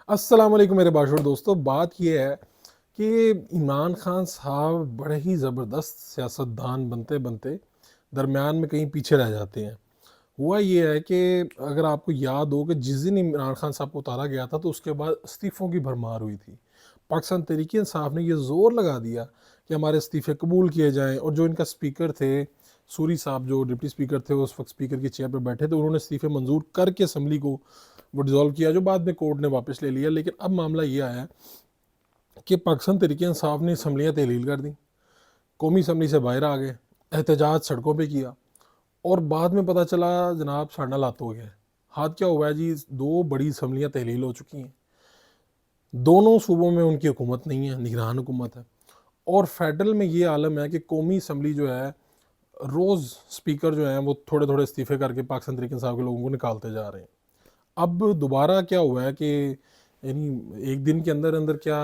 السلام علیکم میرے باشعور دوستو، بات یہ ہے کہ عمران خان صاحب بڑے ہی زبردست سیاستدان بنتے بنتے درمیان میں کہیں پیچھے رہ جاتے ہیں۔ ہوا یہ ہے کہ اگر آپ کو یاد ہو کہ جس دن عمران خان صاحب کو اتارا گیا تھا تو اس کے بعد استعفوں کی بھرمار ہوئی تھی۔ پاکستان تحریک انصاف نے یہ زور لگا دیا کہ ہمارے استعفے قبول کیے جائیں، اور جو ان کا سپیکر تھے سوری صاحب، جو ڈپٹی سپیکر تھے، اس وقت سپیکر کی چیئر پہ بیٹھے تھے، انہوں نے استعفے منظور کر کے اسمبلی کو وہ ڈیزالو کیا، جو بعد میں کورٹ نے واپس لے لیا۔ لیکن اب معاملہ یہ آیا کہ پاکستان تحریک انصاف نے اسمبلیاں تحلیل کر دیں، قومی اسمبلی سے باہر آ گئے، احتجاج سڑکوں پہ کیا، اور بعد میں پتہ چلا جناب ساڑھا لات ہو گیا۔ ہاتھ کیا ہوا ہے جی؟ دو بڑی اسمبلیاں تحلیل ہو چکی ہیں، دونوں صوبوں میں ان کی حکومت نہیں ہے، نگران حکومت ہے، اور فیڈرل میں یہ عالم ہے کہ قومی اسمبلی جو ہے روز سپیکر جو ہیں وہ تھوڑے تھوڑے استعفے کر کے پاکستان تحریک انصاف کے لوگوں کو نکالتے جا رہے ہیں۔ اب دوبارہ کیا ہوا ہے کہ یعنی ایک دن کے اندر اندر کیا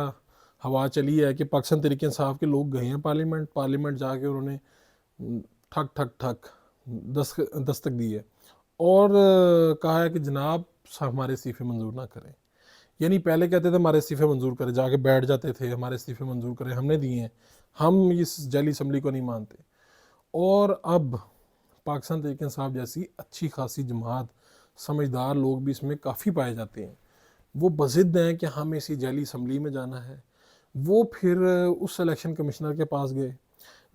ہوا چلی ہے کہ پاکستان تحریک انصاف کے لوگ گئے ہیں پارلیمنٹ جا کے انہوں نے ٹھک ٹھک ٹھک دستک دی ہے، اور کہا ہے کہ جناب ہمارے استعفے منظور نہ کریں۔ یعنی پہلے کہتے تھے ہمارے استعفے منظور کریں، جا کے بیٹھ جاتے تھے، ہمارے استعفے منظور کریں، ہم نے دیے ہیں، ہم اس جعلی اسمبلی کو نہیں مانتے۔ اور اب پاکستان تحریک انصاف جیسی اچھی خاصی جماعت، سمجھدار لوگ بھی اس میں کافی پائے جاتے ہیں، وہ بضد ہیں کہ ہم اسی جعلی اسمبلی میں جانا ہے۔ وہ پھر اس الیکشن کمشنر کے پاس گئے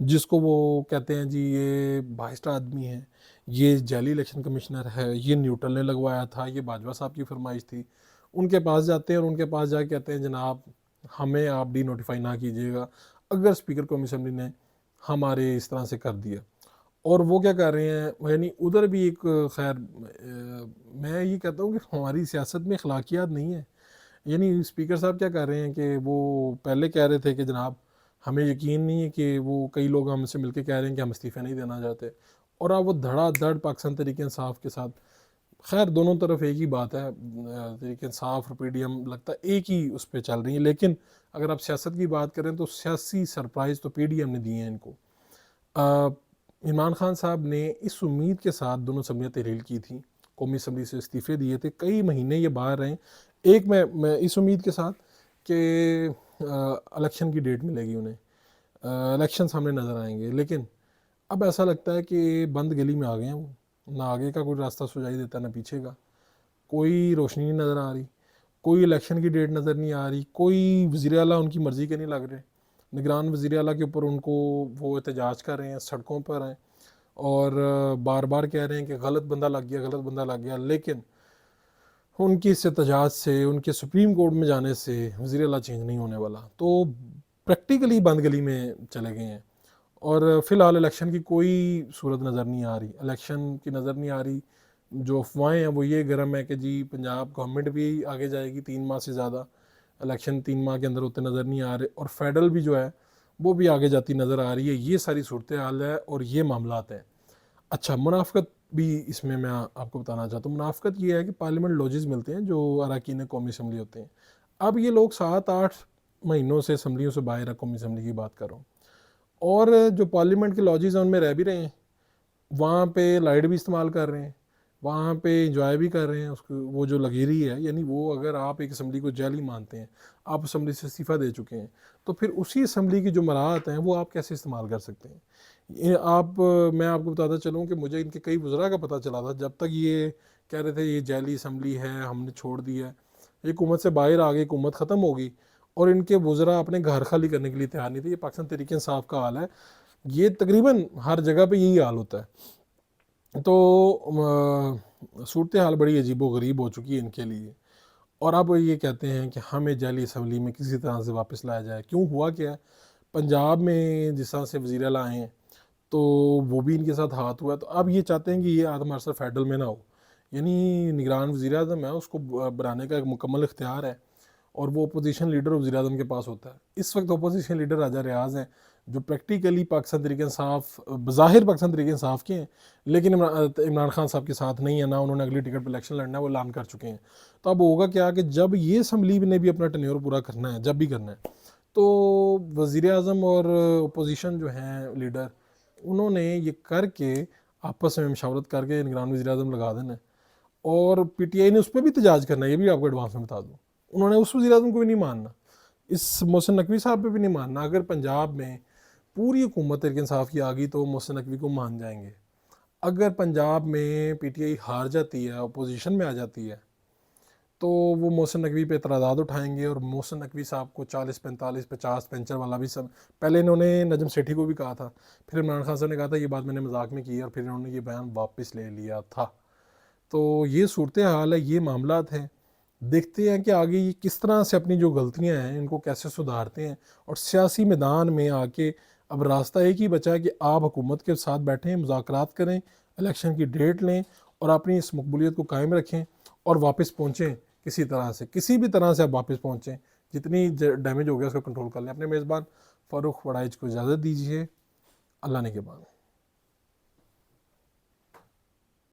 جس کو وہ کہتے ہیں جی یہ بائسٹا آدمی ہے، یہ جعلی الیکشن کمشنر ہے، یہ نیوٹرل نے لگوایا تھا، یہ باجوہ صاحب کی فرمائش تھی۔ ان کے پاس جاتے ہیں اور ان کے پاس جا کے کہتے ہیں جناب ہمیں آپ ڈی نوٹیفائی نہ کیجیے گا اگر اسپیکر قومی اسمبلی نے ہمارے اس طرح سے کر دیا۔ اور وہ کیا کر رہے ہیں، یعنی ادھر بھی ایک خیر میں یہ کہتا ہوں کہ ہماری سیاست میں اخلاقیات نہیں ہے۔ یعنی اسپیکر صاحب کیا کر رہے ہیں کہ وہ پہلے کہہ رہے تھے کہ جناب ہمیں یقین نہیں ہے، کہ وہ کئی لوگ ہم سے مل کے کہہ رہے ہیں کہ ہم استعفے نہیں دینا چاہتے، اور اب وہ دھڑا دھڑ پاکستان تحریک انصاف کے ساتھ، خیر دونوں طرف ایک ہی بات ہے، تحریک انصاف اور پی ڈی ایم لگتا ہے ایک ہی اس پہ چل رہی ہیں، لیکن اگر آپ سیاست کی بات کریں تو سیاسی سرپرائز تو پی ڈی ایم نے دیے ہیں ان کو۔ عمران خان صاحب نے اس امید کے ساتھ دونوں اسمبلیاں تحلیل کی تھیں، قومی اسمبلی سے استعفے دیے تھے، کئی مہینے یہ باہر رہیں، ایک میں اس امید کے ساتھ کہ الیکشن کی ڈیٹ ملے گی انہیں، الیکشن سامنے نظر آئیں گے، لیکن اب ایسا لگتا ہے کہ بند گلی میں آ گئے ہیں وہ، نہ آگے کا کوئی راستہ سجائی دیتا نہ پیچھے کا، کوئی روشنی نہیں نظر آ رہی، کوئی الیکشن کی ڈیٹ نظر نہیں آ رہی، کوئی وزیر اعلیٰ ان کی مرضی کے نہیں لگ رہے، نگران وزیر اعلیٰ کے اوپر ان کو وہ احتجاج کر رہے ہیں، سڑکوں پر ہیں، اور بار بار کہہ رہے ہیں کہ غلط بندہ لگ گیا، غلط بندہ لگ گیا، لیکن ان کی اس احتجاج سے، ان کے سپریم کورٹ میں جانے سے وزیر اعلیٰ چینج نہیں ہونے والا، تو پریکٹیکلی بند گلی میں چلے گئے ہیں۔ اور فی الحال الیکشن کی کوئی صورت نظر نہیں آ رہی، الیکشن کی نظر نہیں آ رہی، جو افواہیں ہیں وہ یہ گرم ہے کہ جی پنجاب گورنمنٹ بھی آگے جائے گی 3 ماہ سے زیادہ، الیکشن 3 ماہ کے اندر ہوتے نظر نہیں آ رہے، اور فیڈرل بھی جو ہے وہ بھی آگے جاتی نظر آ رہی ہے۔ یہ ساری صورتحال ہے اور یہ معاملات ہیں۔ اچھا، منافقت بھی اس میں آپ کو بتانا چاہتا ہوں۔ منافقت یہ ہے کہ پارلیمنٹ لوجز ملتے ہیں جو اراکین قومی اسمبلی ہوتے ہیں، اب یہ لوگ 7-8 مہینوں سے اسمبلیوں سے باہر ہے، قومی اسمبلی کی بات کر رہا ہوں، اور جو پارلیمنٹ کے لاجز ہیں ان میں رہ بھی رہے ہیں، وہاں پہ لائٹ بھی استعمال کر رہے ہیں، وہاں پہ انجوائے بھی کر رہے ہیں اس کو، وہ جو لگیری ہے، یعنی وہ اگر آپ ایک اسمبلی کو جعلی مانتے ہیں، آپ اسمبلی سے استعفیٰ دے چکے ہیں، تو پھر اسی اسمبلی کی جو مراعات ہیں وہ آپ کیسے استعمال کر سکتے ہیں؟ میں آپ کو بتاتا چلوں کہ مجھے ان کے کئی وزراء کا پتہ چلا تھا، جب تک یہ کہہ رہے تھے یہ جعلی اسمبلی ہے ہم نے چھوڑ دی ہے، یہ حکومت سے باہر آ گئی، حکومت ختم ہوگی، اور ان کے وزراء اپنے گھر خالی کرنے کے لیے تیار نہیں تھے۔ یہ پاکستان تحریک انصاف کا حال ہے، یہ تقریباً ہر جگہ پہ یہی حال ہوتا ہے۔ تو صورتحال بڑی عجیب و غریب ہو چکی ہے ان کے لیے، اور اب یہ کہتے ہیں کہ ہمیں جعلی اسمبلی میں کسی طرح سے واپس لایا جائے۔ کیوں ہوا کیا ہے؟ پنجاب میں جس طرح سے وزیر اعلیٰ آئے ہیں تو وہ بھی ان کے ساتھ ہاتھ ہوا ہے، تو اب یہ چاہتے ہیں کہ یہ ہمارے ساتھ فیڈرل میں نہ ہو، یعنی نگران وزیر اعظم ہے اس کو بنانے کا ایک مکمل اختیار ہے، اور وہ اپوزیشن لیڈر وزیر اعظم کے پاس ہوتا ہے۔ اس وقت اپوزیشن لیڈر راجہ ریاض ہیں، جو پریکٹیکلی پاکستان تحریک انصاف، بظاہر پاکستان تحریک انصاف کے ہیں، لیکن عمران خان صاحب کے ساتھ نہیں ہے، نہ انہوں نے اگلی ٹکٹ پہ الیکشن لڑنا ہے، وہ اعلان کر چکے ہیں۔ تو اب ہوگا کیا کہ جب یہ اسمبلی نے بھی اپنا ٹینیور پورا کرنا ہے، جب بھی کرنا ہے، تو وزیر اعظم اور اپوزیشن جو ہیں لیڈر، انہوں نے یہ کر کے آپس میں مشاورت کر کے نگران وزیر اعظم لگا دینا ہے، اور پی ٹی آئی نے اس پہ بھی احتجاج کرنا ہے، یہ بھی آپ کو ایڈوانس میں بتا دوں۔ انہوں نے اس وزیر اعظم کو بھی نہیں ماننا، اس محسن نقوی صاحب پہ بھی نہیں ماننا۔ اگر پنجاب میں پوری حکومت تحریک انصاف کی آ گئی تو محسن نقوی کو مان جائیں گے۔ اگر پنجاب میں پی ٹی آئی ہار جاتی ہے، اپوزیشن میں آ جاتی ہے، تو وہ محسن نقوی پہ اعتراضات اٹھائیں گے، اور محسن نقوی صاحب کو 40 45 50 پینچر والا بھی سب، پہلے انہوں نے نجم سیٹھی کو بھی کہا تھا، پھر عمران خان صاحب نے کہا تھا یہ بات میں نے مذاق میں کی ہے، اور پھر انہوں نے یہ بیان واپس لے لیا تھا۔ تو یہ صورتحال ہے، یہ معاملات ہیں۔ دیکھتے ہیں کہ آگے یہ کس طرح سے اپنی جو غلطیاں ہیں ان کو کیسے سدھارتے ہیں، اور سیاسی میدان میں آ کے اب راستہ ایک ہی بچا ہے کہ آپ حکومت کے ساتھ بیٹھیں، مذاکرات کریں، الیکشن کی ڈیٹ لیں، اور اپنی اس مقبولیت کو قائم رکھیں، اور واپس پہنچیں کسی طرح سے، کسی بھی طرح سے آپ واپس پہنچیں، جتنی ڈیمیج ہو گیا اس کو کنٹرول کر لیں۔ اپنے میزبان فاروق وڑائچ کو اجازت دیجیے، اللہ نے کے بعد۔